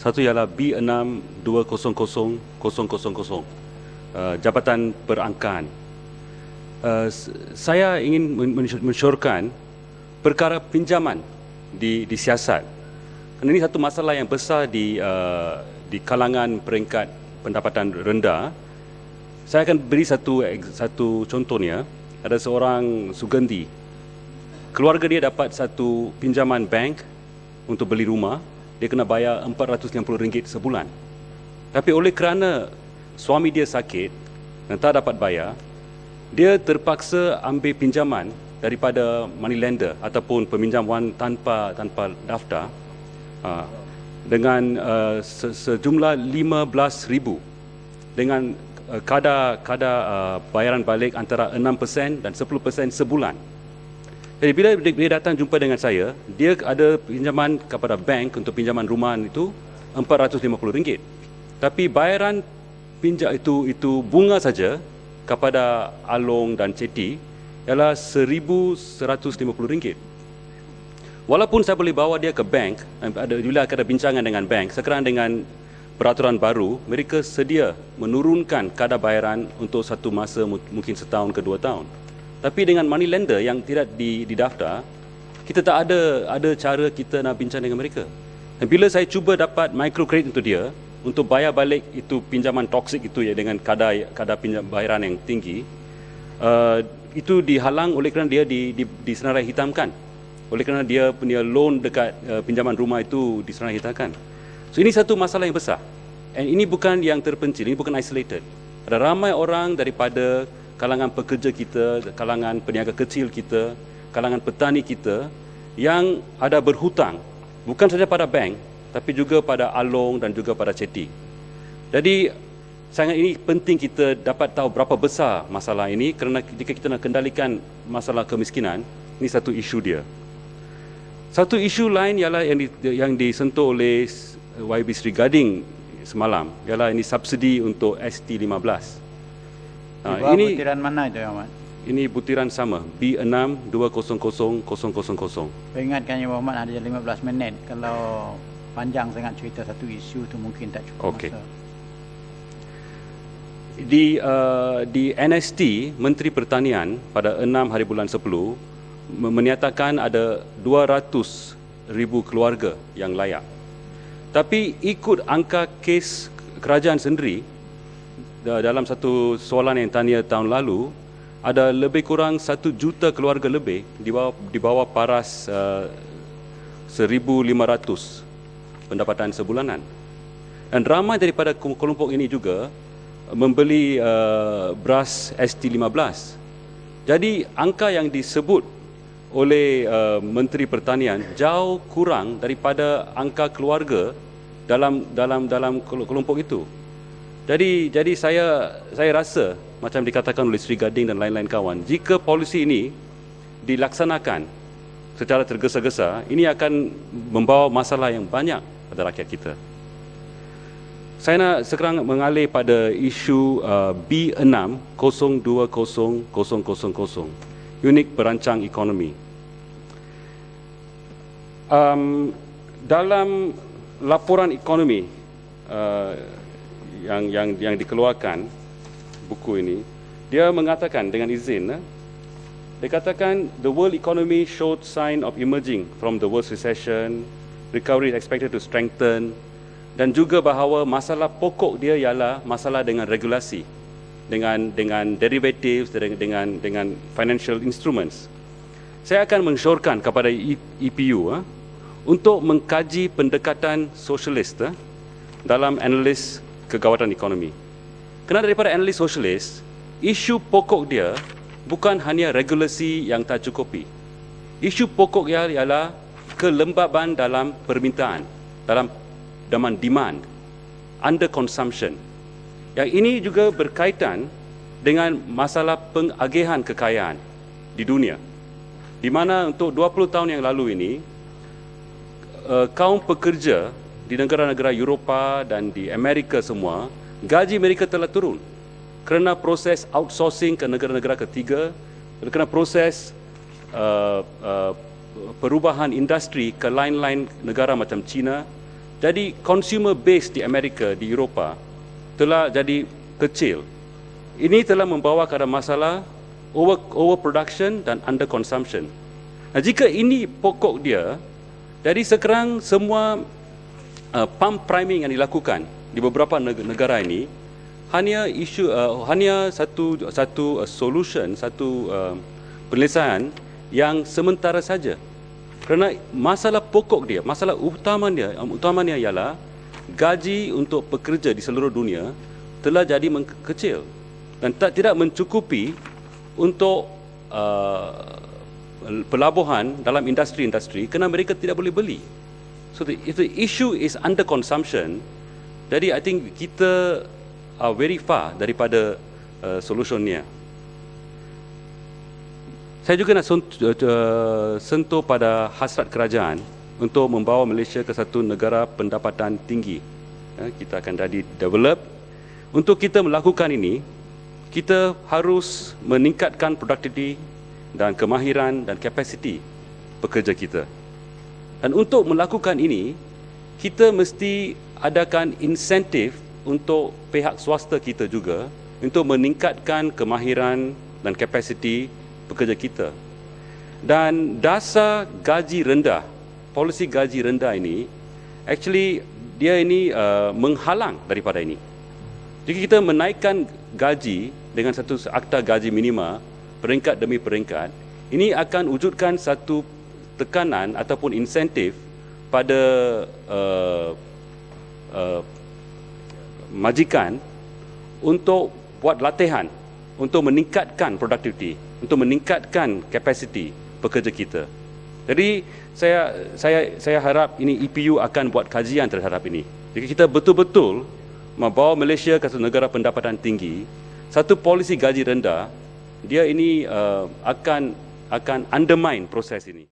Satu ialah B62000000, Jabatan Perangkaan. Saya ingin mensyorkan perkara pinjaman di siasat. Kerana ini satu masalah yang besar di kalangan peringkat pendapatan rendah. Saya akan beri satu contohnya. Ada seorang sugandi. Keluarga dia dapat satu pinjaman bank untuk beli rumah. Dia kena bayar RM450 sebulan. Tapi oleh kerana suami dia sakit dan tak dapat bayar, dia terpaksa ambil pinjaman daripada money lender ataupun peminjaman tanpa daftar dengan sejumlah RM15,000 dengan kadar bayaran balik antara 6% dan 10% sebulan. Jadi bila dia datang jumpa dengan saya, dia ada pinjaman kepada bank untuk pinjaman rumah itu RM450. Tapi bayaran itu bunga saja kepada Along dan Ceti ialah RM1,150. Walaupun saya boleh bawa dia ke bank, bila ada bincangan dengan bank, sekarang dengan peraturan baru, mereka sedia menurunkan kadar bayaran untuk satu masa mungkin setahun ke 2 tahun. Tapi dengan money lender yang tidak didaftar, kita tak ada cara kita nak bincang dengan mereka. Dan bila saya cuba dapat microcredit untuk dia, untuk bayar balik itu pinjaman toksik itu ya dengan kadar pinjam bayaran yang tinggi, itu dihalang oleh kerana dia disenarai hitamkan. Oleh kerana dia punya loan dekat pinjaman rumah itu disenarai hitamkan. So ini satu masalah yang besar. And ini bukan yang terpencil, ini bukan isolated. Ada ramai orang daripada kalangan pekerja kita, kalangan peniaga kecil kita, kalangan petani kita yang ada berhutang bukan saja pada bank tapi juga pada Along dan juga pada Ceti. Jadi sangat ini penting kita dapat tahu berapa besar masalah ini, kerana jika kita nak kendalikan masalah kemiskinan, ini satu isu dia. Satu isu lain ialah yang disentuh oleh YB Sri Gading semalam, ialah ini subsidi untuk ST15. Ini butiran mana itu, Ahmad? Ini butiran sama, B62000000. Saya ingatkan Ya Muhammad ada 15 minit. Kalau panjang sangat cerita satu isu itu mungkin tak cukup masa. Di NST, Menteri Pertanian pada 6 hari bulan 10 menyatakan ada 200,000 keluarga yang layak. Tapi ikut angka kes kerajaan sendiri, dalam satu soalan yang tanya tahun lalu, ada lebih kurang 1 juta keluarga lebih di bawah paras 1,500 pendapatan sebulanan. Dan ramai daripada kelompok ini juga membeli beras ST15. Jadi angka yang disebut oleh Menteri Pertanian jauh kurang daripada angka keluarga dalam kelompok itu. Jadi saya rasa macam dikatakan oleh Sri Gading dan lain-lain kawan, jika polisi ini dilaksanakan secara tergesa-gesa, ini akan membawa masalah yang banyak pada rakyat kita. Saya nak sekarang mengalih pada isu B6020000, unit perancang ekonomi. Dalam laporan ekonomi yang dikeluarkan buku ini, dia mengatakan dengan izin, dia katakan the world economy showed sign of emerging from the worst recession, recovery is expected to strengthen, dan juga bahawa masalah pokok dia ialah masalah dengan regulasi, dengan derivatives, dengan financial instruments. Saya akan mensyorkan kepada EPU untuk mengkaji pendekatan sosialis dalam analis kegawatan ekonomi. Kerana daripada analis sosialis, isu pokok dia bukan hanya regulasi yang tak cukupi. Isu pokok dia ialah kelembaban dalam permintaan, dalam demand, under consumption. Yang ini juga berkaitan dengan masalah pengagihan kekayaan di dunia. Di mana untuk 20 tahun yang lalu ini, kaum pekerja di negara-negara Eropah dan di Amerika semua, gaji mereka telah turun kerana proses outsourcing ke negara-negara ketiga, kerana proses perubahan industri ke lain-lain negara macam China Jadi consumer base di Amerika, di Eropah telah jadi kecil. Ini telah membawa kepada masalah overproduction dan underconsumption. Nah, jika ini pokok dia, jadi sekarang semua pump priming yang dilakukan di beberapa negara ini hanya satu solution, satu penyelesaian yang sementara saja. Kerana masalah pokok dia, masalah utamanya ialah gaji untuk pekerja di seluruh dunia telah jadi kecil dan tidak mencukupi untuk pelabuhan dalam industri-industri kerana mereka tidak boleh beli. So if the issue is under consumption, jadi I think kita are very far daripada solutionnya. Saya juga nak sentuh pada hasrat kerajaan untuk membawa Malaysia ke satu negara pendapatan tinggi. Kita akan jadi develop. Untuk kita melakukan ini, kita harus meningkatkan produktiviti dan kemahiran dan kapasiti pekerja kita. Dan untuk melakukan ini, kita mesti adakan insentif untuk pihak swasta kita juga untuk meningkatkan kemahiran dan kapasiti pekerja kita. Dan dasar gaji rendah, polisi gaji rendah ini, actually dia ini menghalang daripada ini. Jika kita menaikkan gaji dengan satu akta gaji minima, peringkat demi peringkat, ini akan wujudkan satu tekanan ataupun insentif pada majikan untuk buat latihan untuk meningkatkan produktiviti, untuk meningkatkan kapasiti pekerja kita. Jadi saya harap ini EPU akan buat kajian terhadap ini. Jadi kita betul-betul membawa Malaysia ke satu negara pendapatan tinggi, satu polisi gaji rendah, dia ini akan undermine proses ini.